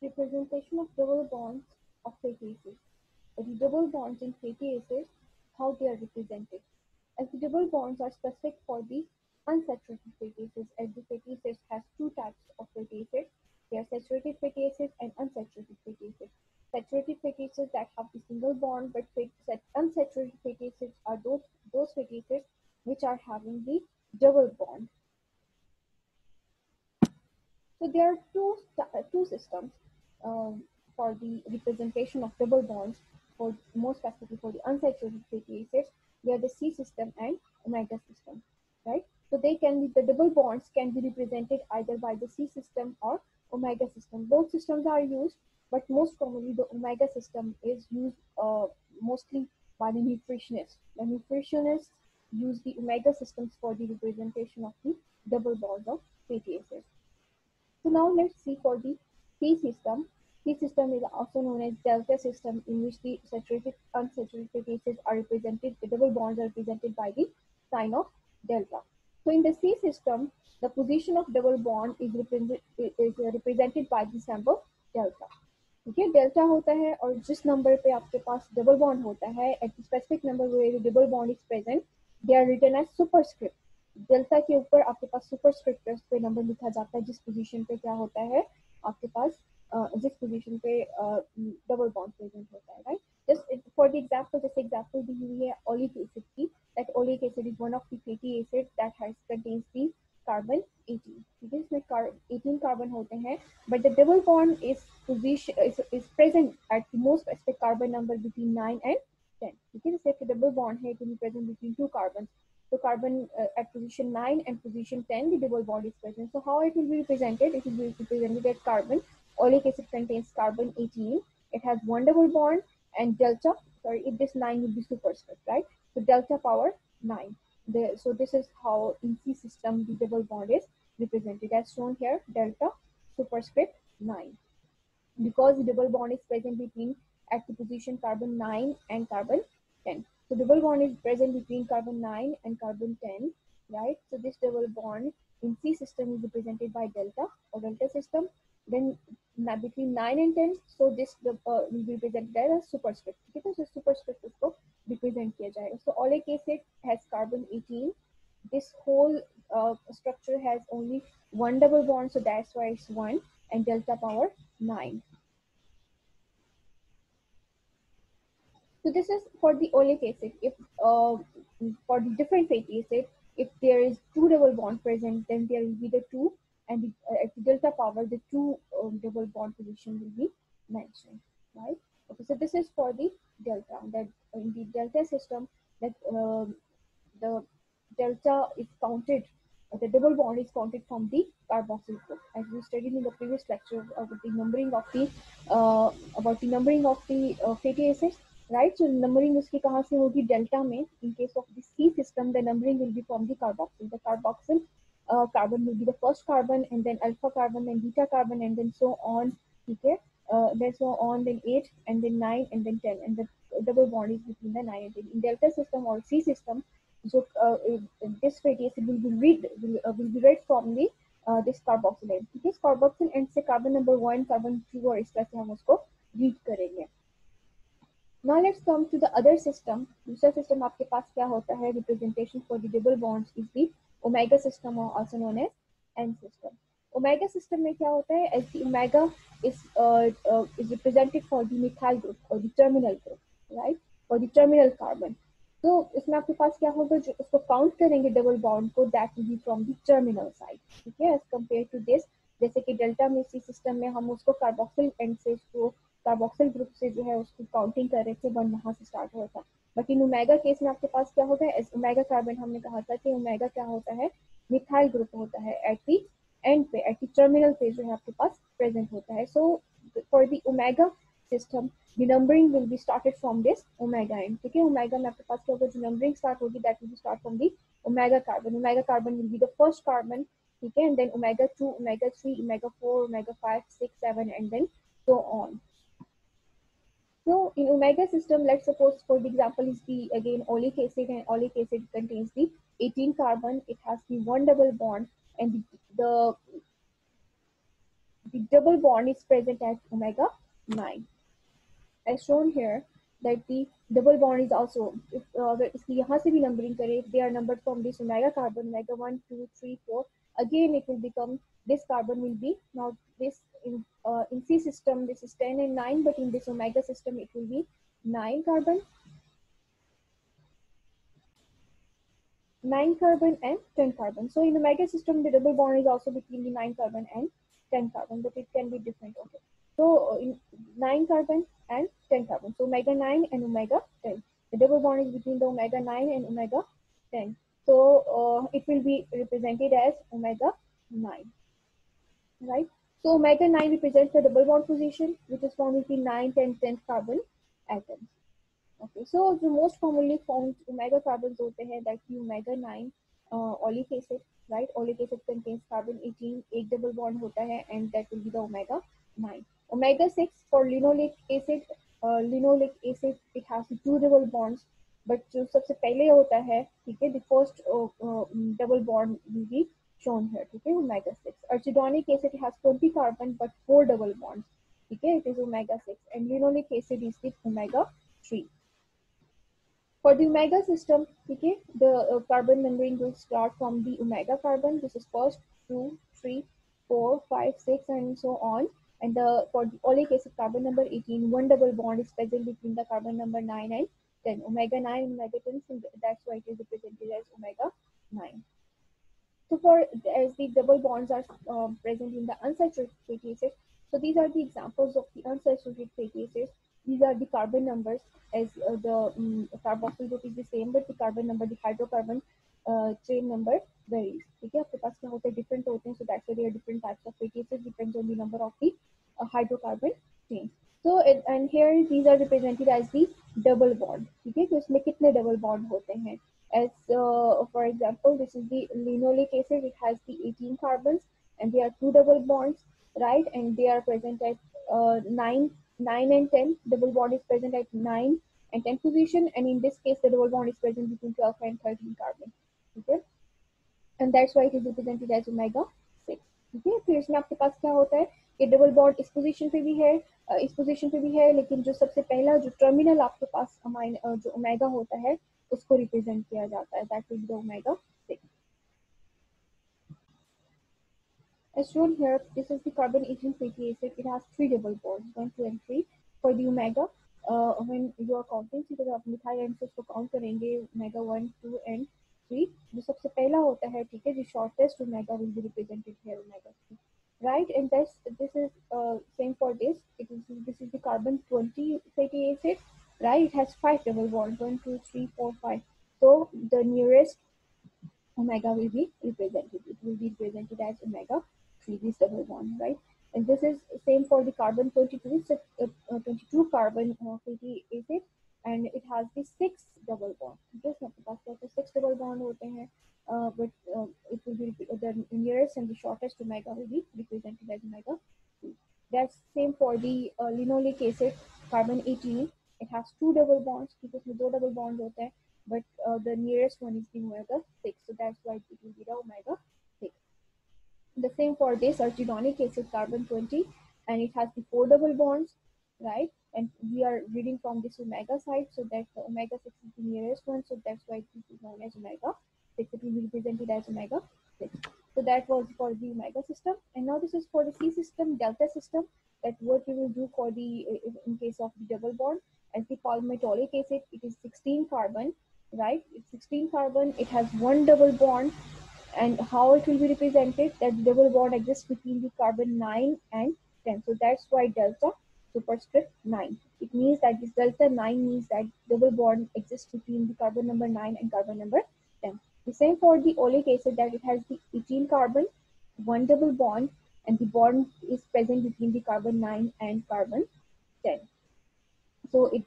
Representation of double bonds of fatty acids. The double bonds in fatty acids, how they are represented. As the double bonds are specific for the unsaturated fatty acids, as the fatty acids has two types of fatty acids. They are saturated fatty acids and unsaturated fatty acids. Saturated fatty acids that have the single bond, but unsaturated fatty acids are those fatty acids which are having the double bond. So there are two systems for the representation of double bonds. For more specifically for the unsaturated fatty acids, they are the C system and omega system, right? So the double bonds can be represented either by the C system or omega system. Both systems are used, but most commonly the omega system is used mostly by the nutritionists. The nutritionists use the omega systems for the representation of the double bonds of fatty acids. So now let's see for the C system. C system is also known as delta system, in which the saturated unsaturated fatty acids are represented, the double bonds are represented by the sign of delta. So in the C system, the position of double bond is represented by the symbol delta. ठीक है, delta होता है और जिस number पे आपके पास double bond होता है, at specific number where double bond is present, they are written as superscript. Delta के ऊपर आपके पास सुपरस्क्रिप्ट पे नंबर लिखा जाता है जिस पोजीशन पे क्या होता है आपके पास जिस पोजीशन पे डबल बॉन्ड प्रेजेंट होता है, right. Just for the example, जैसे एग्जांपल दी हुई है ओलिक एसिड की, that oleic acid is one of the fatty acid that has contains the carbon 18. ठीक है, इसमें 18 कार्बन होते हैं, but the double bond is present at the most specific carbon number between 9 and 10. ठीक है, जैसे कि double bond है, it will be present between two carbons. So carbon at position 9 and position 10, the double bond is present. So how it will be represented? It will be represented that carbon, oleic acid contains carbon 18. It has one double bond and delta, sorry, if this 9 will be superscript, right? So delta power 9. So this is how in C system the double bond is represented as shown here, delta superscript 9. Because the double bond is present between at the position carbon 9 and carbon 10. So double bond is present between carbon 9 and carbon 10, right? So this double bond in C system is represented by delta or delta system. Then between 9 and 10, so this will be represented as superscript. Okay, so superscript उसको represent किया जाएगा. So oleic acid has carbon 18. This whole structure has only one double bond, so that's why it's 1, and delta power 9. So this is for the oleic acid. If for the different fatty acid, if there is two double bond present, then there will be the 2, and at the delta power, the 2 double bond position will be mentioned, right? Okay, so this is for the delta. That in the delta system, that the delta is counted, the double bond is counted from the carboxyl group, as we studied in the previous lecture about the numbering of the fatty acids, right? So numbering उसकी कहाँ से होगी, delta में. In case of the C system, the numbering will be from the carboxyl. The carboxyl carbon will be the first carbon, and then alpha carbon, then beta carbon, and then so on. Okay, then so on, then 8, and then 9, and then 10, and the double bond is between the 9 and 10. In delta system or C system, so this fatty acid will be read from the this carboxyl end. This carboxyl end से carbon number 1, carbon 2 और इस तरह से हम उसको read करेंगे. Now let's come to the other system. दूसरा system आपके पास क्या होता है? Representation for the double bonds is the omega system, or also known as N system. Omega system में क्या होता है? As the omega is represented for the methyl group or the terminal group, right? For the terminal carbon. तो इसमें आपके पास क्या होगा, जो उसको काउंट करेंगे डबल बॉन्ड को, that will be from the terminal side. ठीक है, एज कम्पेयर टू दिस, जैसे कि डेल्टा में सी सिस्टम में हम उसको कार्बोक्सिल एंड से उसको कार्बोक्सिल ग्रुप से जो है उसकी काउंटिंग कर रहे थे, वन वहां से स्टार्ट हुआ था. बट इन ओमेगा केस में आपके पास क्या होगा, ओमेगा कार्बन हमने कहा था कि ओमेगा क्या होता है, मिथाइल ग्रुप होता है एट दी एंड पे, एट दी टर्मिनल पे जो है आपके पास प्रेजेंट होता है. So for the omega system the numbering will be started from this omega end. ठीक है, omega में आपके पास क्या होगा, जो numbering start होगी, that will be start from the omega carbon. Omega carbon will be the first carbon, ठीक है, and then omega 2, omega 3, omega 4, omega 5, 6, 7, and then so on. So in omega system, let's suppose for the example is the again oleic acid, and oleic acid contains the 18 carbon. It has the one double bond, and the double bond is present at omega 9. As shown here that the double bond is also, if इसकी यहाँ से भी numbering करें, if they are numbered from this omega carbon, omega 1, 2, 3, 4, again it will become, this carbon will be, now this in C system this is 10 and 9, but in this omega system it will be 9 carbon, 9 carbon and 10 carbon. So in omega system the double bond is also between the 9 carbon and 10 carbon, but it can be different. Okay, so in 9 carbon and 10 carbon, so omega 9 and omega 10, the double bond is between the omega 9 and omega 10, so it will be represented as omega 9, right? So omega 9 represents the double bond position which is found between 9, 10, 10 carbon atoms. Okay, so the most commonly found omega carbons होते हैं, that the omega 9 oleic acid, right? Oleic acid contains carbon 18, एक double bond होता है, and that will be the omega 9. Omega 6 for linoleic acid, it has 2 double bonds, but जो सबसे पहले होता है, ठीक है, the first double bond will be shown here, ठीक है, omega 6. Arachidonic acid has 20 carbon but 4 double bonds, ठीक है, it is omega 6, and linoleic acid is the omega 3. For the omega system, okay, the carbon numbering will start from the omega carbon. This is first, 2, 3, 4, 5, 6, and so on. And for the oleic acid carbon number 18, one double bond is present between the carbon number 9 and 10. Omega 9 and omega 10, so that's why it is represented as omega 9. So for as the double bonds are present in the unsaturated fatty acids, so these are the examples of the unsaturated fatty acids. These are the carbon numbers, as the carboxyl group is the same, but the carbon number, the hydrocarbon chain number varies. ठीक है, आपके पास क्या होते हैं, different होते हैं, so that's why there are different types of fatty acids, depends on the number of the hydrocarbon chain. So and here these are represented as the double bond. ठीक है, तो इसमें कितने double bond होते हैं? As for example, this is the linoleic acid. It has the 18 carbons, and there are 2 double bonds, right? And they are present at 9 and 10. Double bond is present at 9 and 10 position, and in this case, the double bond is present between 12 and 13 carbon. Okay, and that's why it is represented as omega 6. Okay, फिर इसमें आपके पास क्या होता है कि double bond इस position पे भी है, इस पोजीशन पे भी है, लेकिन जो सबसे पहला जो टर्मिनल आपके पास जो ओमेगा होता है उसको रिप्रेजेंट किया जाता है, that will be the omega 6. As shown here, this is the carbon 18 fatty acid. It has 3 double bonds, 1, 2, and 3. For the omega, when you are counting, तो आप मिथाइल एंड को काउंट करेंगे, omega 1, 2, and 3. जो सबसे पहला होता है, ठीक है, जो shortest omega will be represented here, omega 3. Right, and this is same for this. This is the carbon 20 fatty acid, right? It has 5 double bonds, 1, 2, 3, 4, 5. So the nearest omega will be represented. It will be represented as omega 3, this double bond, right? And this is same for the carbon 22. It's a 22 carbon fatty acid, and it has the 6 double bond. Just not the 6 double bond होते हैं, but it will be the nearest and the shortest omega will be represented as omega 3. That's same for the linoleic acid, carbon 18. It has 2 double bonds, because इसमें 2 double bonds होते हैं, but the nearest one is the omega 6, so that's why it will be the omega 6. The same for this arachidonic acid, carbon 20, and it has the 4 double bonds, right? And we are reading from this omega side, so that the omega 6 is the nearest one, so that's why this is known as omega 6. It will be represented as omega 6. So that was for the omega system, and now this is for the C system, delta system. That what we will do for the in case of the double bond. As the palmitoleic acid, it is 16 carbon, right? It's 16 carbon. It has 1 double bond, and how it will be represented, that the double bond exists between the carbon 9 and 10. So that's why delta superscript 9. It means that this delta 9 means that double bond exists between the carbon number 9 and carbon number 10. The same for the oleic acid, that it has the 18 carbon, 1 double bond, and the bond is present between the carbon 9 and carbon 10. So it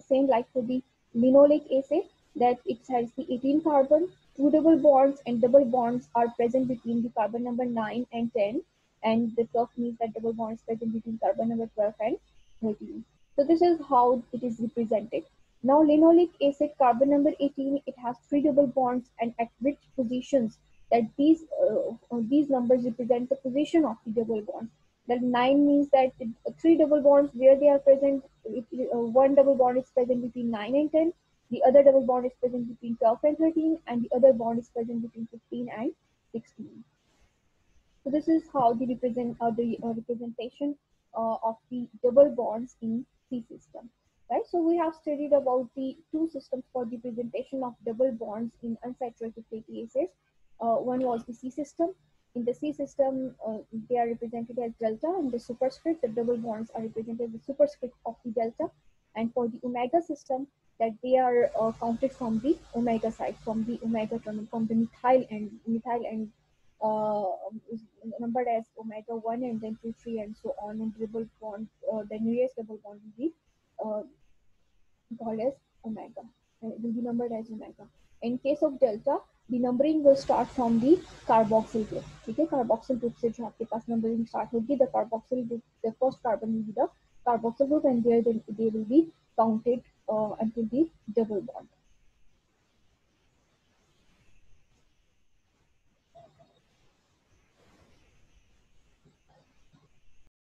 same like for the linoleic acid, that it has the 18 carbon, 2 double bonds, and double bonds are present between the carbon number 9 and 10, and the curve means that double bonds present between carbon number 12 and 13. So this is how it is represented. Now linoleic acid, carbon number 18, it has 3 double bonds, and at which positions, that these numbers represent the position of the double bonds. The 9 means that three double bonds where they are present, one double bond is present between 9 and 10, the other double bond is present between 12 and 13, and the other bond is present between 15 and 16. So this is how the representation of the double bonds in C system, right? So we have studied about the two systems for the presentation of double bonds in unsaturated fatty acids. One was the C system. In the C system, they are represented as delta, and the superscript, the double bonds are represented as the superscript of the delta. And for the omega system, that they are counted from the omega side, from the omega terminal, from the methyl end is numbered as omega 1 and then 2, 3, and so on. And double bond, the nearest double bond will be uh, called as omega. It will be numbered as omega. In case of delta, the numbering will start from the carboxyl group. Okay, carboxyl group से जो आपके पास numbering start होगी, the carboxyl group, the first carbon will be the carboxyl group, and there they will be counted until the double bond.